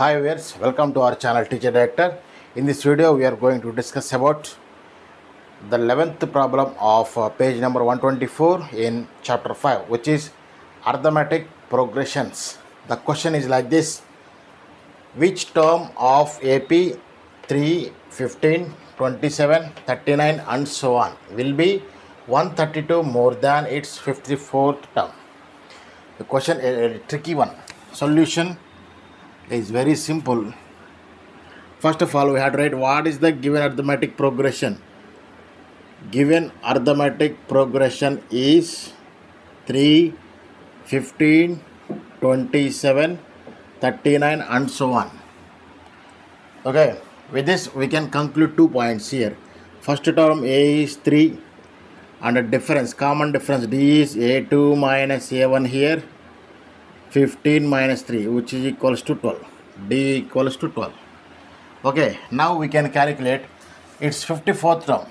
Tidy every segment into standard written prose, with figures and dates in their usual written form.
Hi viewers, welcome to our channel Teacher Director. In this video we are going to discuss about the 11th problem of page number 124 in chapter 5, which is arithmetic progressions. The question is like this: which term of AP 3, 15, 27, 39 and so on will be 132 more than its 54th term? The question is a tricky one. Solution is very simple. First of all, we have to write what is the given arithmetic progression. Given arithmetic progression is 3, 15, 27, 39 and so on. Okay, with this we can conclude 2 points here. First term A is 3 and a difference, common difference D is A2 minus A1 here, 15 minus 3, which is equals to 12. D equals to 12. Okay, now we can calculate its 54th term.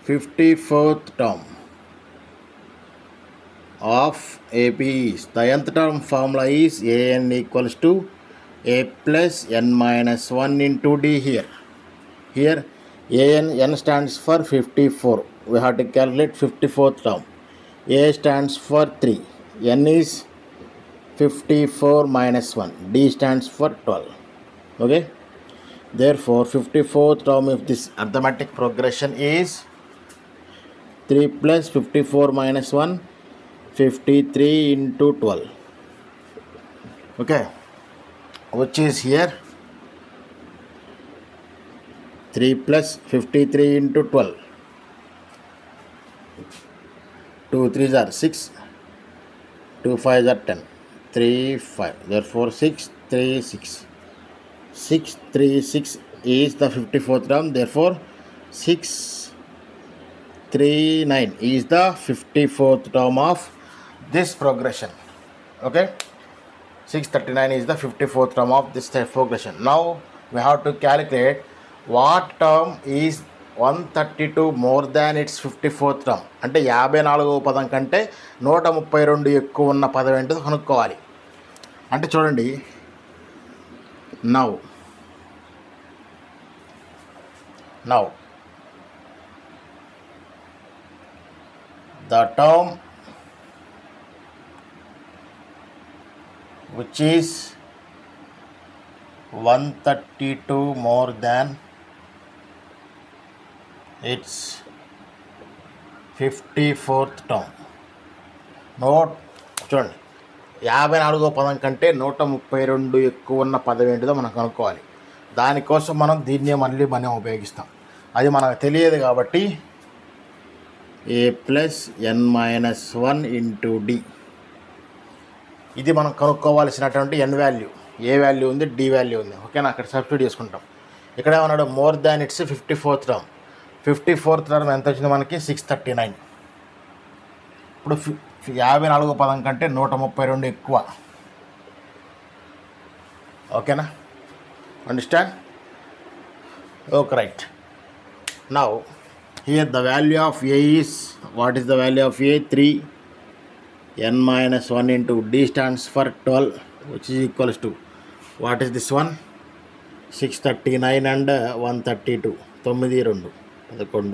54th term of AP is, the nth term formula is An equals to A plus n minus 1 into D here. Here n stands for 54. We have to calculate 54th term. A stands for 3. N is 54 minus 1. D stands for 12. Okay. Therefore, 54th term of this arithmetic progression is 3 plus 54 minus 1, 53 into 12. Okay. Which is here 3 plus 53 into 12. 2 3s are 6, 2 5s are 10, 3 5. Therefore 6 3 6. 6 3 6 is the 54th term. Therefore 6 3 9 is the 54th term of this progression. Okay, 639 is the 54th term of this progression. Now we have to calculate what term is 132 more than its 54th term. అంటే 54వ పదం కంటే 132 ఎక్కువ ఉన్న పదం ఏంటో కనుక్కోవాలి. అంటే చూడండి, now the term which is 132 more than its 54th term. Note చూడండి, 54వ పదం కంటే 132 ఎక్కువ ఉన్న పదం ఏంటిదో మనం కనుక్కోవాలి. దానికోసం మనం దీన్నే మనం ఉపయోగిస్తాం. అది మనకు తెలియదు కాబట్టి ఏ ప్లస్ ఎన్ మైనస్ 1 ఇంటూ డి, ఇది మనం కనుక్కోవాల్సినటువంటి ఎన్ వాల్యూ. ఏ వాల్యూ ఉంది, డి వాల్యూ ఉంది. ఓకేనా, అక్కడ సబ్స్టిట్యూట్ చేసుకుంటాం. ఇక్కడ ఏమన్నాడు, more than it's 54th term. 54th term ఎంత వచ్చింది మనకి, 639. ఇప్పుడు 54వ పదం కంటే 132 ఎక్కువ. ఓకేనా, understand? Okay, right. Now here the value of A is, what is the value of A? 3 n minus 1 into D stands for 12, which is equals to, what is this one? 639 and 132. 9 2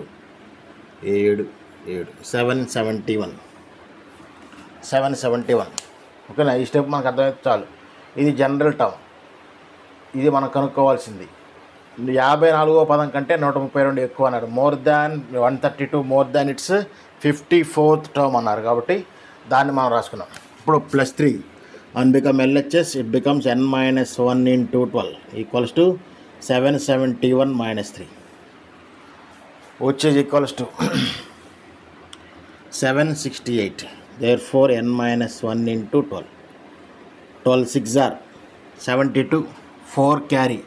11 7 771. 771. ఓకేనా, ఈ step మనకు అర్థమైతే చాలు. ఇది general term, ఇది మనం కనుక్కోవాల్సింది. 54వ పదం కంటే 132 ఎక్కువ అన్నారు. More than 132 more than it's 54th term అన్నారు కాబట్టి దాన్ని మనం రాసుకున్నాం. ఇప్పుడు plus 3 and become LHS, it becomes n minus 1 into 12 equals to 771 minus 3, which is equals to 768. Therefore n minus 1 into 12. 12 6 are 72, 4 carry,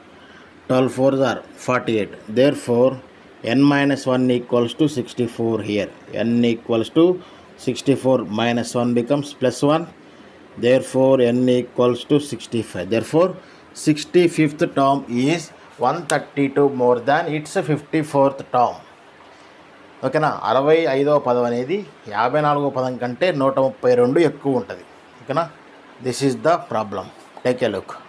12 4s are 48. Therefore n minus 1 equals to 64 here. N equals to 64 minus 1 becomes plus 1. Therefore n equals to 65. Therefore 65th term is 132 more than its 54th term. ఓకేనా, 65వ పదం అనేది 54వ పదం కంటే 132 ఎక్కువ ఉంటుంది. ఓకేనా, This is the problem. Take a look.